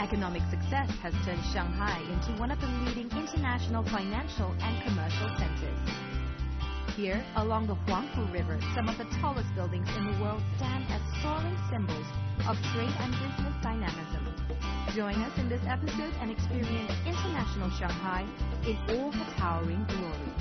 Economic success has turned Shanghai into one of the leading international financial and commercial centers. Here, along the Huangpu River, some of the tallest buildings in the world stand as soaring symbols of trade and business dynamism. Join us in this episode and experience international Shanghai in all her towering glory.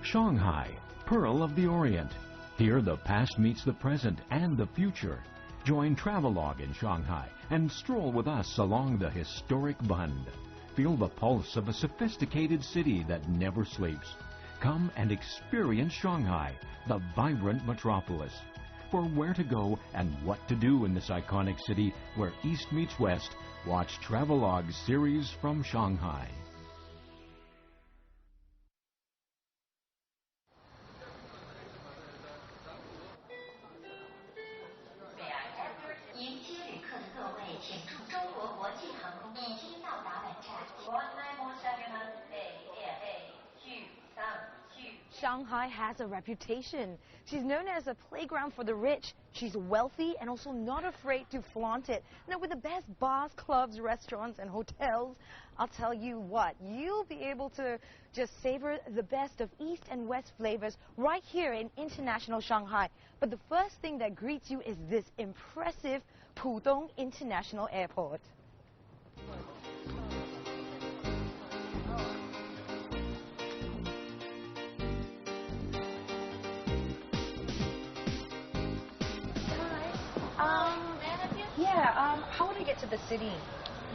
Shanghai, Pearl of the Orient. Here the past meets the present and the future. Join Travelogue in Shanghai and stroll with us along the historic Bund. Feel the pulse of a sophisticated city that never sleeps. Come and experience Shanghai, the vibrant metropolis. For where to go and what to do in this iconic city where East meets West, watch Travelogue's series from Shanghai. Shanghai has a reputation. She's known as a playground for the rich. She's wealthy and also not afraid to flaunt it. Now, with the best bars, clubs, restaurants, and hotels, I'll tell you what, you'll be able to just savor the best of East and West flavors right here in international Shanghai. But the first thing that greets you is this impressive Pudong International Airport. How would I get to the city?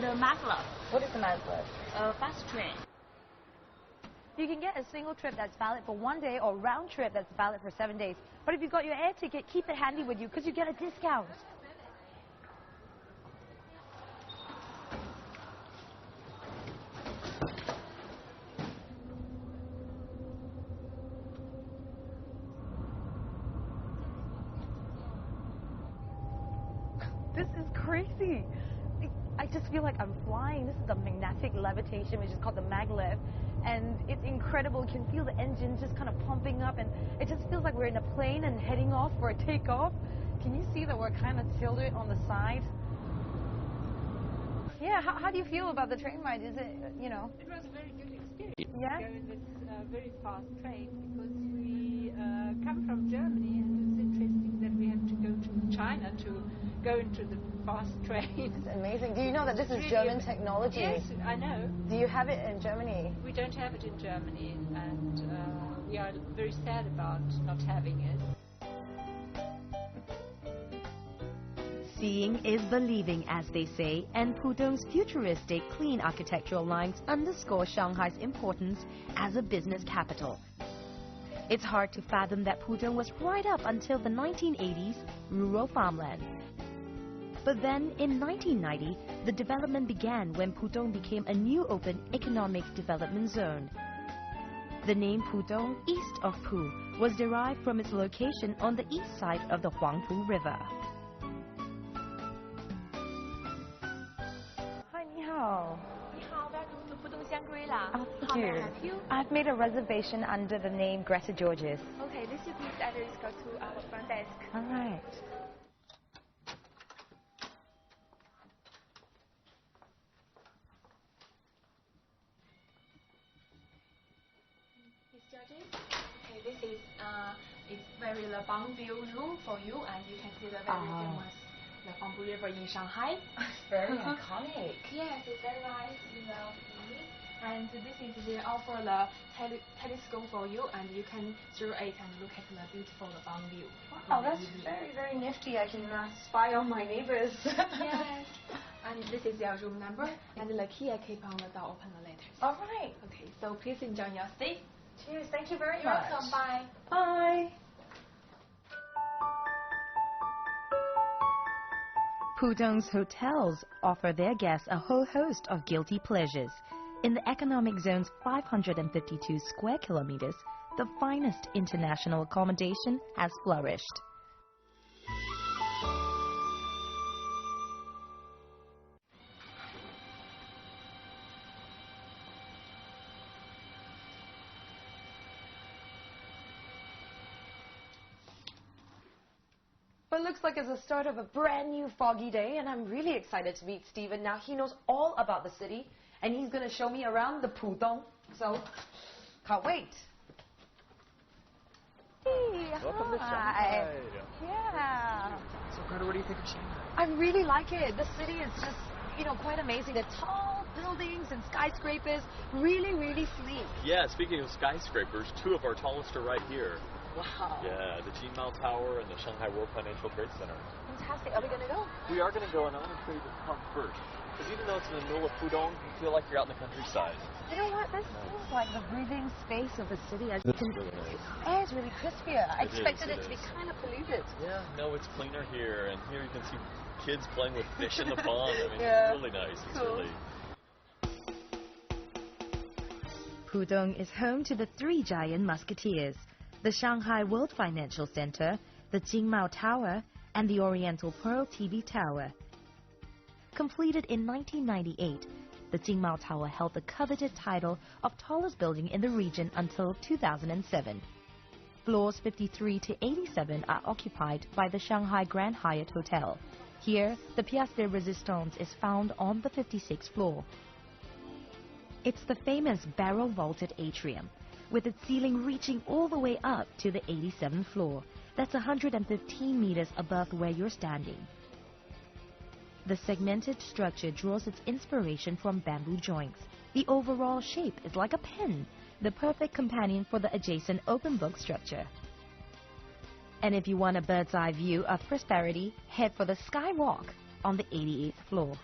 The maglev. What is the maglev? Fast train. You can get a single trip that's valid for 1 day or round trip that's valid for 7 days. But if you've got your air ticket, keep it handy with you because you get a discount. This is crazy. I just feel like I'm flying. This is the magnetic levitation, which is called the maglev. And it's incredible. You can feel the engine just kind of pumping up. And it just feels like we're in a plane and heading off for a takeoff. Can you see that we're kind of tilted on the side? Yeah, how do you feel about the train ride? Is it, you know? It was a very good experience. Yeah? To go in this very fast train because we come from Germany and it's interesting that we have to go to China to go into the fast train. It's amazing. Do you know that this is really German technology? Yes, I know. Do you have it in Germany? We don't have it in Germany and we are very sad about not having it. Seeing is believing, as they say, and Pudong's futuristic, clean architectural lines underscore Shanghai's importance as a business capital. It's hard to fathom that Pudong was right up until the 1980s rural farmland. But then, in 1990, the development began when Pudong became a new open economic development zone. The name Pudong, east of Pu, was derived from its location on the east side of the Huangpu River. Hi, ni hao. Welcome to Pudong Shangri-La. Oh, thank you. I've made a reservation under the name Greta Georges. Okay, this is please address go to our front desk. All right. Okay, this is it's very the Bang view room for you, and you can see the very famous the Huangpu River in Shanghai. Very iconic. Yes, it's very nice, you know. And this is they offer the telescope for you, and you can through it and look at the beautiful Bang view. Oh, that's very, very nifty. I can spy on my neighbors. Yes. And this is your room number, and the key I keep on the door open later. All right. Okay, so please enjoy your stay. Cheers. Thank you very You're much. welcome. Bye. Bye. Pudong's hotels offer their guests a whole host of guilty pleasures. In the economic zone's 552 square kilometers, the finest international accommodation has flourished. Well, it looks like it's the start of a brand new foggy day, and I'm really excited to meet Stephen. Now, he knows all about the city, and he's going to show me around the Pudong. So, can't wait. Hey, Welcome to hi. Shanghai. Yeah. So, Carter, what do you think of Shanghai? I really like it. The city is just, quite amazing. The tall buildings and skyscrapers, really, really sleek. Yeah, speaking of skyscrapers, two of our tallest are right here. Wow. Yeah, the Jinmao Tower and the Shanghai World Financial Trade Center. Fantastic. Are we going to go? We are going to go, and I want to show you the park first. Because even though it's in the middle of Pudong, you feel like you're out in the countryside. You know what? This feels like the breathing space of a city. It's really nice. The air is really crispier. I expected it to be kind of polluted. Yeah, no, it's cleaner here. And here you can see kids playing with fish in the pond. I mean, Yeah. It's really nice. It's Cool. really... Pudong is home to the three giant musketeers, the Shanghai World Financial Center, the Jinmao Tower, and the Oriental Pearl TV Tower. Completed in 1998, the Jinmao Tower held the coveted title of tallest building in the region until 2007. Floors 53 to 87 are occupied by the Shanghai Grand Hyatt Hotel. Here, the Pièce de Résistance is found on the 56th floor. It's the famous barrel-vaulted atrium, with its ceiling reaching all the way up to the 87th floor. That's 115 meters above where you're standing. The segmented structure draws its inspiration from bamboo joints. The overall shape is like a pen, the perfect companion for the adjacent open book structure. And if you want a bird's eye view of prosperity, head for the Skywalk on the 88th floor.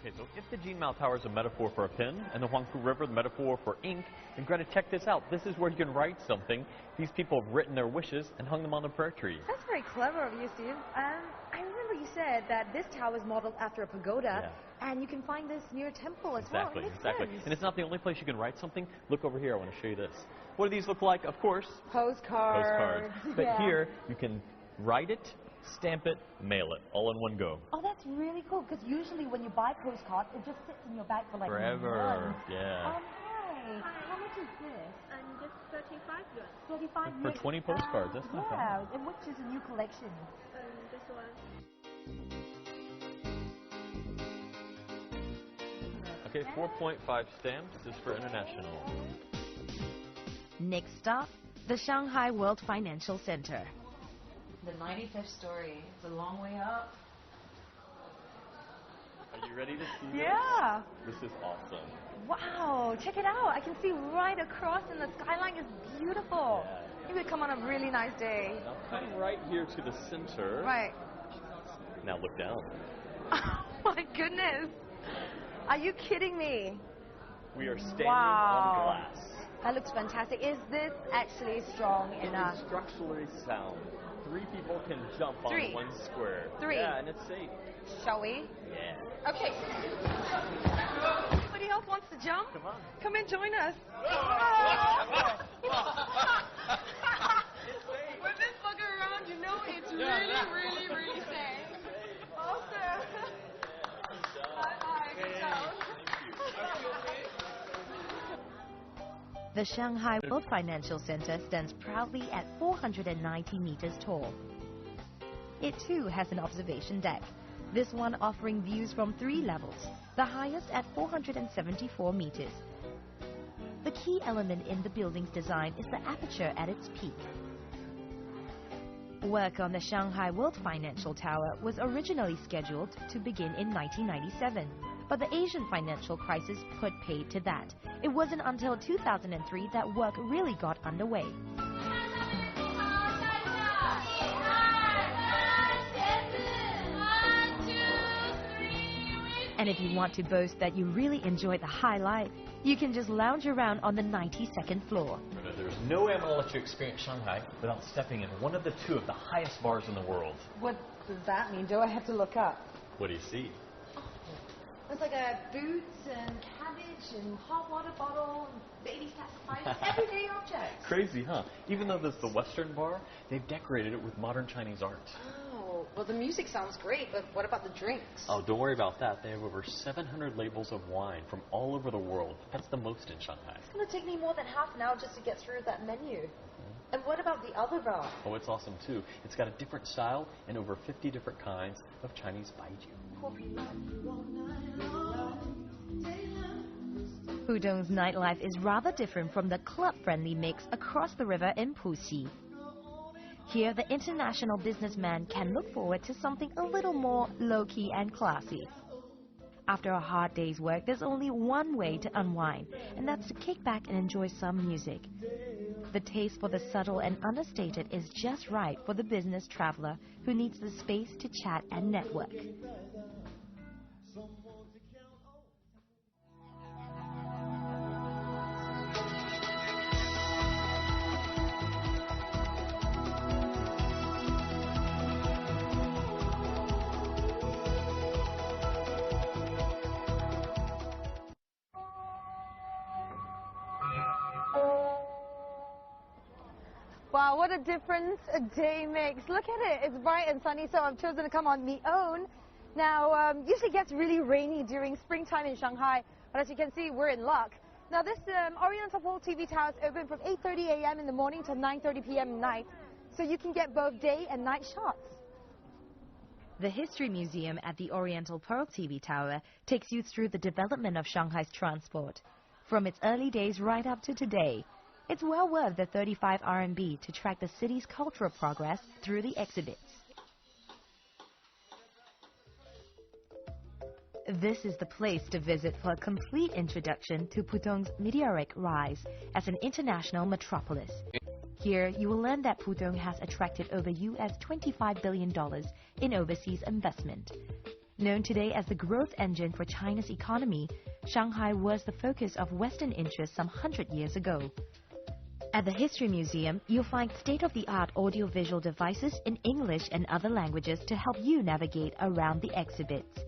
Okay, so if the Jinmao Tower is a metaphor for a pen, and the Huangpu River the metaphor for ink, then Greta, check this out. This is where you can write something. These people have written their wishes and hung them on the prayer tree. That's very clever of you, Steve. I remember you said that this tower is modeled after a pagoda, and you can find this near a temple as well. It makes Exactly. sense. And it's not the only place you can write something. Look over here. I want to show you this. What do these look like? Of course, Postcards. But here, you can write it, stamp it, mail it, all in one go. Oh, that's really cool, because usually when you buy postcards, it just sits in your bag for like Forever. months. Yeah. Hi. How much is this? And just 35 yuan. 35 For years. 20 postcards, that's not bad. Yeah, and which is a new collection? This one. Okay, 4.5 stamps. This is for international. Next stop, the Shanghai World Financial Center. The 95th story. It's a long way up. Are you ready to see this? Yeah. This is awesome. Wow, check it out. I can see right across, and the skyline is beautiful. Yeah. Maybe come on a really nice day. Now come right here to the center. Right. Now look down. Oh my goodness. Are you kidding me? We are standing Wow. on glass. That looks fantastic. Is this actually strong It enough? is structurally sound. 3 people can jump on 3. 1 square. 3. Yeah, and it's safe. Shall we? Yeah. Okay. Anybody else wants to jump? Come on. Come and join us. When this bugger around, you know it's really, really safe. Awesome. Hi, good job. The Shanghai World Financial Center stands proudly at 490 meters tall. It too has an observation deck, this one offering views from 3 levels, the highest at 474 meters. The key element in the building's design is the aperture at its peak. Work on the Shanghai World Financial Tower was originally scheduled to begin in 1997, but the Asian financial crisis put paid to that. It wasn't until 2003 that work really got underway. And if you want to boast that you really enjoyed the high life, you can just lounge around on the 92nd floor. There's no way I'm going to let you experience Shanghai without stepping in one of the 2 of the highest bars in the world. What does that mean? Do I have to look up? What do you see? There's like a boots and cabbage and hot water bottle, and baby sacrifice, everyday objects. Crazy, huh? Even though this is the Western bar, they've decorated it with modern Chinese art. Oh, well the music sounds great, but what about the drinks? Oh, don't worry about that. They have over 700 labels of wine from all over the world. That's the most in Shanghai. It's going to take me more than half an hour just to get through that menu. And what about the other bar? Oh, it's awesome too. It's got a different style and over 50 different kinds of Chinese baijiu. Pudong's nightlife is rather different from the club-friendly mix across the river in Puxi. Here, the international businessman can look forward to something a little more low-key and classy. After a hard day's work, there's only one way to unwind, and that's to kick back and enjoy some music. The taste for the subtle and understated is just right for the business traveler who needs the space to chat and network. Wow, what a difference a day makes. Look at it. It's bright and sunny, so I've chosen to come on my own. Now, usually gets really rainy during springtime in Shanghai, but as you can see, we're in luck. Now, this Oriental Pearl TV Tower is open from 8:30 a.m. in the morning till 9:30 p.m. at night, so you can get both day and night shots. The History Museum at the Oriental Pearl TV Tower takes you through the development of Shanghai's transport, from its early days right up to today. It's well worth the 35 RMB to track the city's cultural progress through the exhibits. This is the place to visit for a complete introduction to Pudong's meteoric rise as an international metropolis. Here, you will learn that Pudong has attracted over US $25 billion in overseas investment. Known today as the growth engine for China's economy, Shanghai was the focus of Western interest some 100 years ago. At the History Museum, you'll find state-of-the-art audiovisual devices in English and other languages to help you navigate around the exhibits.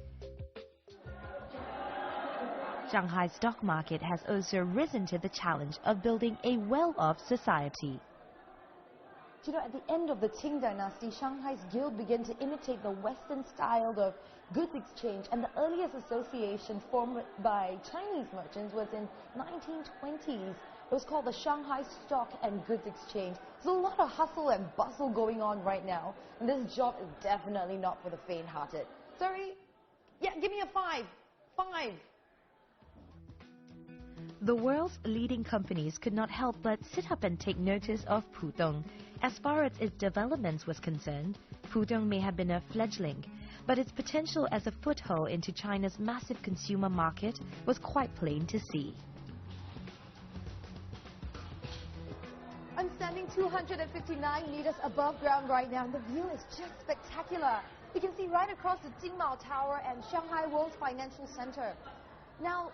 Shanghai's stock market has also risen to the challenge of building a well-off society. You know, at the end of the Qing dynasty, Shanghai's guild began to imitate the Western style of goods exchange, and the earliest association formed by Chinese merchants was in 1920s. It was called the Shanghai Stock and Goods Exchange. There's a lot of hustle and bustle going on right now, and this job is definitely not for the faint-hearted. Sorry? Yeah, give me a 5. 5. The world's leading companies could not help but sit up and take notice of Pudong. As far as its developments was concerned, Pudong may have been a fledgling, but its potential as a foothold into China's massive consumer market was quite plain to see. I'm standing 259 meters above ground right now, and the view is just spectacular. You can see right across the Jingmao Tower and Shanghai World's Financial Center. Now,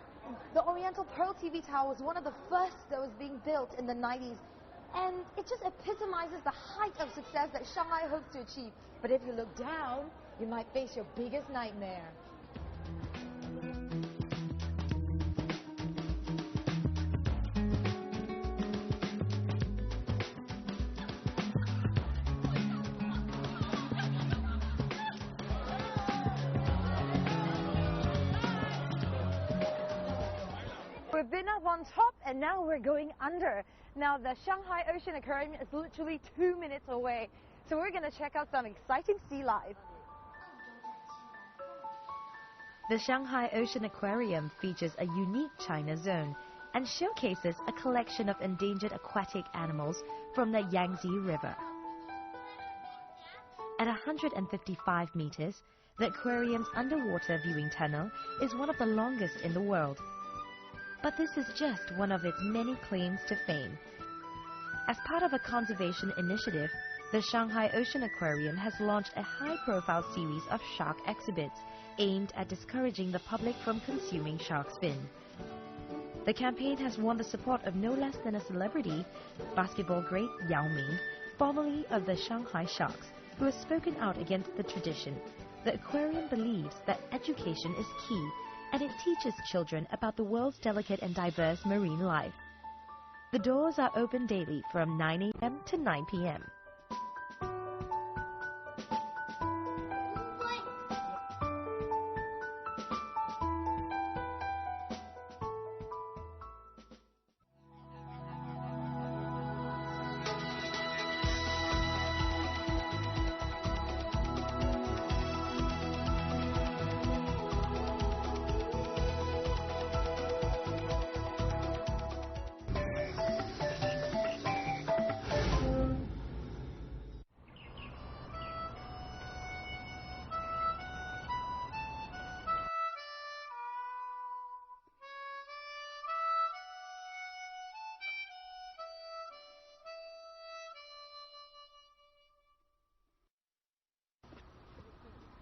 the Oriental Pearl TV Tower was one of the first that was being built in the 90s, and it just epitomizes the height of success that Shanghai hopes to achieve. But if you look down, you might face your biggest nightmare. We've been up on top and now we're going under. Now the Shanghai Ocean Aquarium is literally 2 minutes away. So we're going to check out some exciting sea life. The Shanghai Ocean Aquarium features a unique China zone and showcases a collection of endangered aquatic animals from the Yangtze River. At 155 meters, the aquarium's underwater viewing tunnel is one of the longest in the world. But this is just one of its many claims to fame. As part of a conservation initiative, the Shanghai Ocean Aquarium has launched a high-profile series of shark exhibits aimed at discouraging the public from consuming shark's fin. The campaign has won the support of no less than a celebrity, basketball great Yao Ming, formerly of the Shanghai Sharks, who has spoken out against the tradition. The aquarium believes that education is key, and it teaches children about the world's delicate and diverse marine life. The doors are open daily from 9 a.m. to 9 p.m.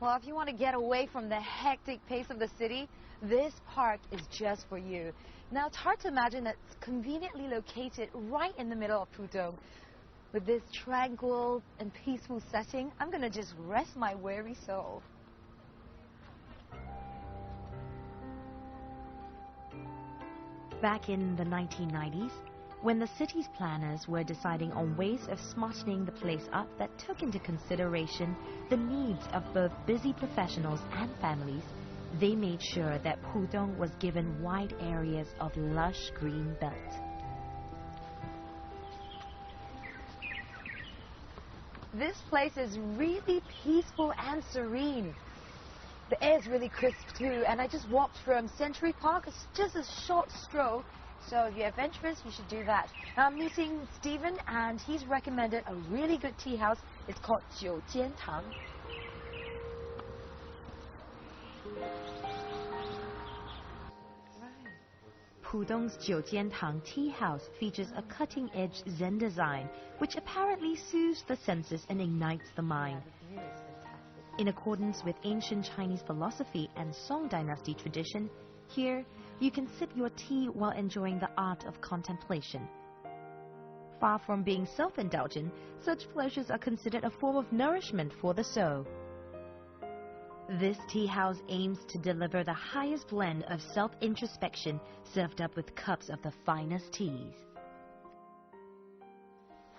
Well, if you want to get away from the hectic pace of the city, this park is just for you. Now, it's hard to imagine that it's conveniently located right in the middle of Pudong. With this tranquil and peaceful setting, I'm going to just rest my weary soul. Back in the 1990s, when the city's planners were deciding on ways of smartening the place up that took into consideration the needs of both busy professionals and families, they made sure that Pudong was given wide areas of lush green belt. This place is really peaceful and serene. The air is really crisp too, and I just walked from Century Park. It's just a short stroll. So if you're adventurous, you should do that. Now I'm meeting Stephen, and he's recommended a really good tea house. It's called 九间堂. Pudong's 九间堂 tea house features a cutting-edge Zen design, which apparently soothes the senses and ignites the mind. In accordance with ancient Chinese philosophy and Song Dynasty tradition, here you can sip your tea while enjoying the art of contemplation. Far from being self-indulgent, such pleasures are considered a form of nourishment for the soul. This tea house aims to deliver the highest blend of self-introspection served up with cups of the finest teas.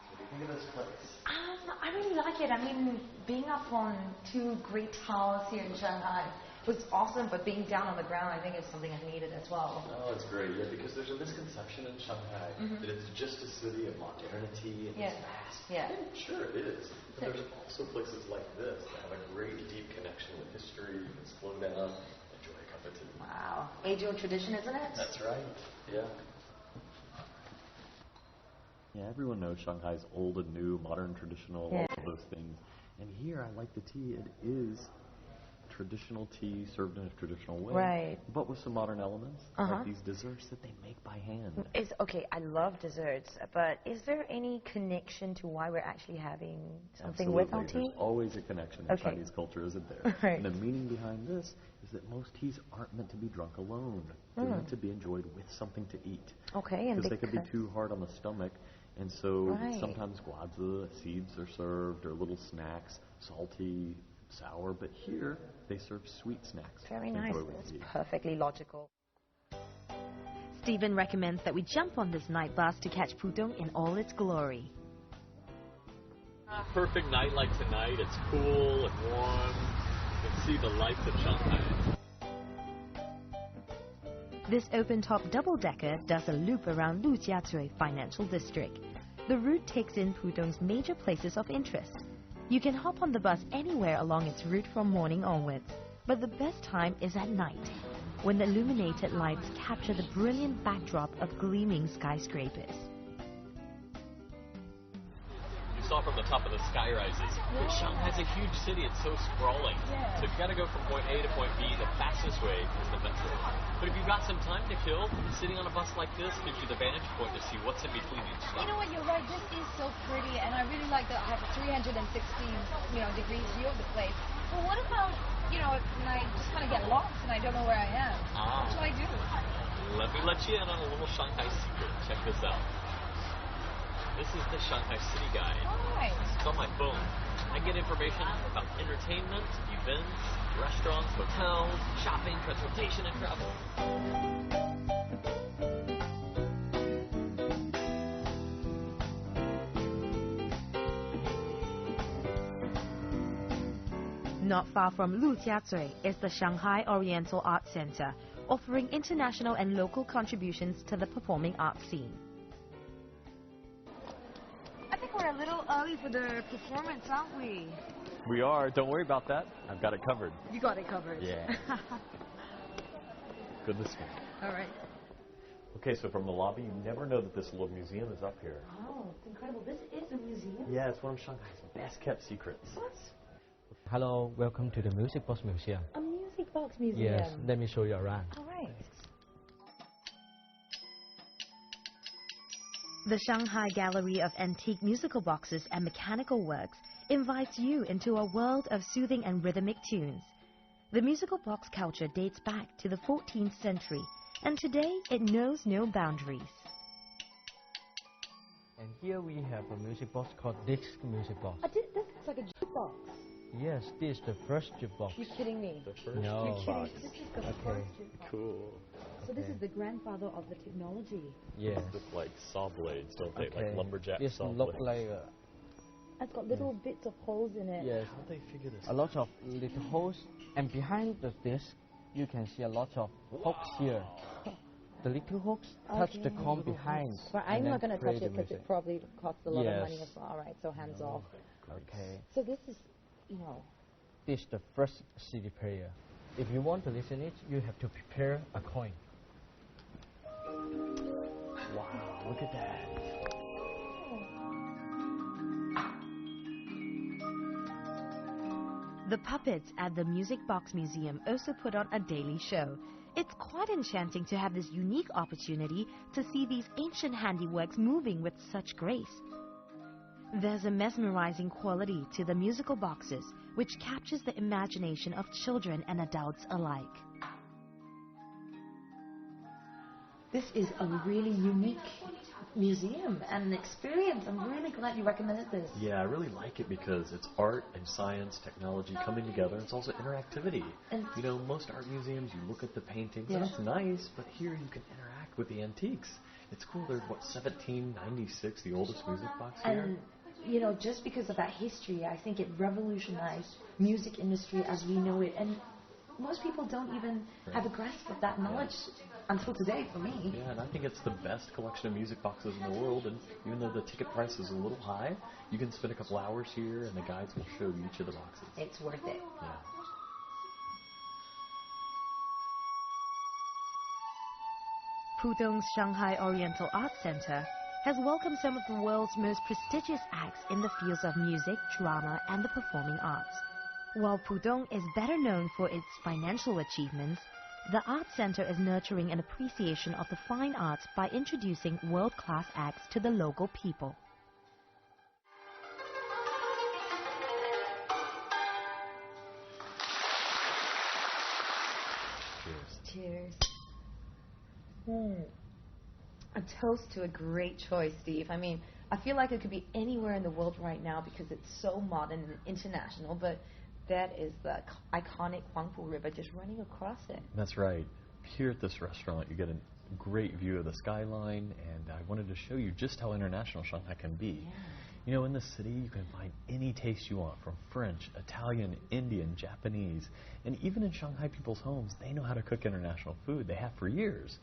What do you think of this place? I really like it. I mean, being up on two great towers here in Shanghai was awesome, but being down on the ground, I think, is something I needed as well. Oh, it's great, yeah, because there's a misconception in Shanghai that it's just a city of modernity and it's fast. Yeah. Sure, it is. But there's also places like this that have a great deep connection with history. You can slow down, enjoy a cup of tea. Wow. Age-old tradition, isn't it? That's right, yeah. Yeah, everyone knows Shanghai's old and new, modern, traditional, all of those things. And here, I like the tea. It is traditional tea served in a traditional way, Right. but with some modern elements, like these desserts that they make by hand. Okay, I love desserts, but is there any connection to why we're actually having something Absolutely. with our tea? There's always a connection in Chinese culture, isn't there? Right. And the meaning behind this is that most teas aren't meant to be drunk alone. They're meant to be enjoyed with something to eat. Okay, and because they could be too hard on the stomach. And so Right. sometimes guazi seeds are served, or little snacks, salty, sour, but here they serve sweet snacks. Very to nice. enjoy with That's tea. perfectly logical. Stephen recommends that we jump on this night bus to catch Pudong in all its glory. Perfect night like tonight. It's cool and warm. You can see the lights of Shanghai. This open-top double-decker does a loop around Lujiazui Financial District. The route takes in Pudong's major places of interest. You can hop on the bus anywhere along its route from morning onwards. But the best time is at night, when the illuminated lights capture the brilliant backdrop of gleaming skyscrapers. You saw from the top of the sky rises. But Shanghai's a huge city. It's so sprawling. So you've got to go from point A to point B. The fastest way is the metro. But if you've got some time to kill, sitting on a bus like this gives you the vantage point to see what's in between each stop. You know what, you're right, this is so pretty, and I really like that I have a 360 degrees view of the place. But what about, when I just kind of get lost and I don't know where I am? What do I do? Let me let you in on a little Shanghai secret. Check this out. This is the Shanghai City Guide. Alright. It's on my phone. I get information about entertainment, events, restaurants, hotels, shopping, transportation, and travel. Not far from Lujiazui is the Shanghai Oriental Art Center, offering international and local contributions to the performing arts scene. I think we're a little early for the performance, aren't we? We are. Don't worry about that. I've got it covered. You got it covered. Yeah. Good listening. All right. Okay, so from the lobby, you never know that this little museum is up here. Oh, it's incredible. This is a museum? Yeah, it's one of Shanghai's best kept secrets. What? Hello, welcome to the Music Box Museum. A music box museum? Yes, let me show you around. All right. The Shanghai Gallery of Antique Musical Boxes and Mechanical Works invites you into a world of soothing and rhythmic tunes. The musical box culture dates back to the 14th century, and today it knows no boundaries. And here we have a music box called disc music box. This looks like a jukebox. Yes, this is the first jukebox. You're kidding me. The first No. You're kidding. box. This is the Okay. first jukebox. Cool. So this is the grandfather of the technology. Yes. Look like saw blades, don't they? Okay. Like lumberjack This saw look blades. like It's got little bits of holes in it. yes, How'd they figure this a lot of little holes, and behind the disc you can see a lot of hooks here. The little hooks touch the Okay. comb behind. But I'm and not then going to play touch the it because music. it probably costs a lot of money Yes. as well. All right, so hands off. Okay. So this is, you know, This is the first CD player. If you want to listen it, you have to prepare a coin. Wow, look at that. The puppets at the Music Box Museum also put on a daily show. It's quite enchanting to have this unique opportunity to see these ancient handiworks moving with such grace. There's a mesmerizing quality to the musical boxes, which captures the imagination of children and adults alike. this is a really unique museum and an experience. I'm really glad you recommended this. Yeah, I really like it because it's art and science, technology coming together. It's also interactivity. And you know, most art museums, you look at the paintings, Yeah. and it's nice, but here you can interact with the antiques. It's cool. They're, 1796, the oldest music box here? And you know, just because of that history, I think it revolutionized music industry as we know it. And most people don't even have a grasp of that knowledge until today, for me. Yeah, and I think it's the best collection of music boxes in the world. And even though the ticket price is a little high, you can spend a couple hours here, and the guides will show you each of the boxes. It's worth it. Yeah. Pudong's Shanghai Oriental Arts Center has welcomed some of the world's most prestigious acts in the fields of music, drama, and the performing arts. While Pudong is better known for its financial achievements, the Arts Center is nurturing an appreciation of the fine arts by introducing world-class acts to the local people. Cheers. A toast to a great choice, Steve. I mean, I feel like it could be anywhere in the world right now because it's so modern and international, but that is the iconic Huangpu River just running across it. That's right. Here at this restaurant, you get a great view of the skyline, and I wanted to show you just how international Shanghai can be. Yeah. You know, in the city, you can find any taste you want, from French, Italian, Indian, Japanese, and even in Shanghai people's homes, they know how to cook international food. They have for years.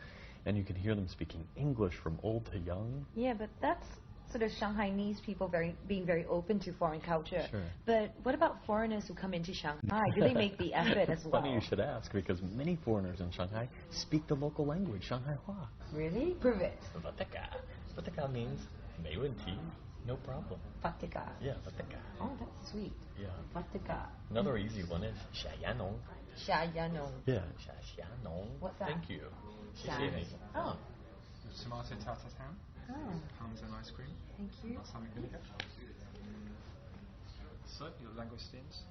And you can hear them speaking English from old to young. Yeah, but that's sort of Shanghainese people being very open to foreign culture. Sure. But what about foreigners who come into Shanghai? Do they make the effort as well? Funny you should ask, because many foreigners in Shanghai speak the local language, Shanghai Hua. Really? Prove it. Vateka means 没问题, no problem. Vateka. Yeah, vateka. Oh, that's sweet. Yeah. Vateka. Another easy one is 下牙农. Xiayanong. Yeah, 下牙农. What's that? Thank you. 谢谢你. Oh. Tomato tartar ham, Oh. parmesan ice cream, Thank you. balsamic vinegar. So, your langoustines,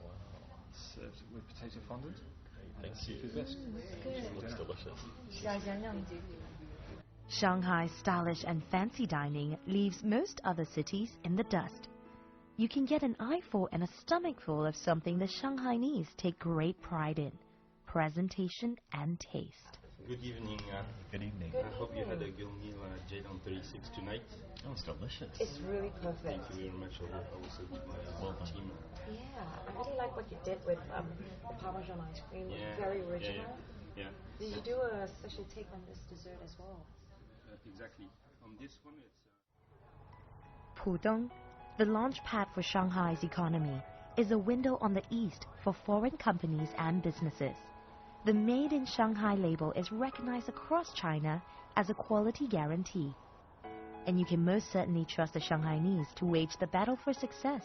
served with potato fondant. Thank you. Seafood bisque. Looks delicious. Xiayanong. Shanghai's stylish and fancy dining leaves most other cities in the dust. You can get an eyeful and a stomachful of something the Shanghainese take great pride in: presentation and taste. Good evening. Good evening. I hope you had a good meal at on 36 tonight. Oh, it's delicious. It's really perfect. Thank you very much also to my team. Yeah, I really like what you did with the Parmesan ice cream. Yeah, Very original. Yeah. Did you do a special take on this dessert as well? Exactly. On this one, it's... Pudong, the launch pad for Shanghai's economy, is a window on the east for foreign companies and businesses. The Made in Shanghai label is recognized across China as a quality guarantee. And you can most certainly trust the Shanghainese to wage the battle for success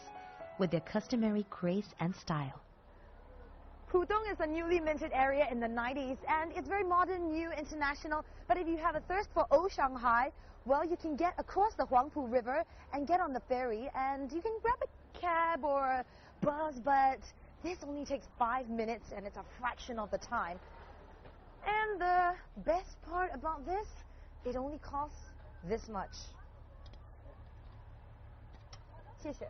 with their customary grace and style. Pudong is a newly minted area in the 90s, and it's very modern, new, international. But if you have a thirst for old Shanghai, well, you can get across the Huangpu River and get on the ferry, and you can grab a cab or a bus, but this only takes 5 minutes, and it's a fraction of the time. And the best part about this, it only costs this much. 谢谢。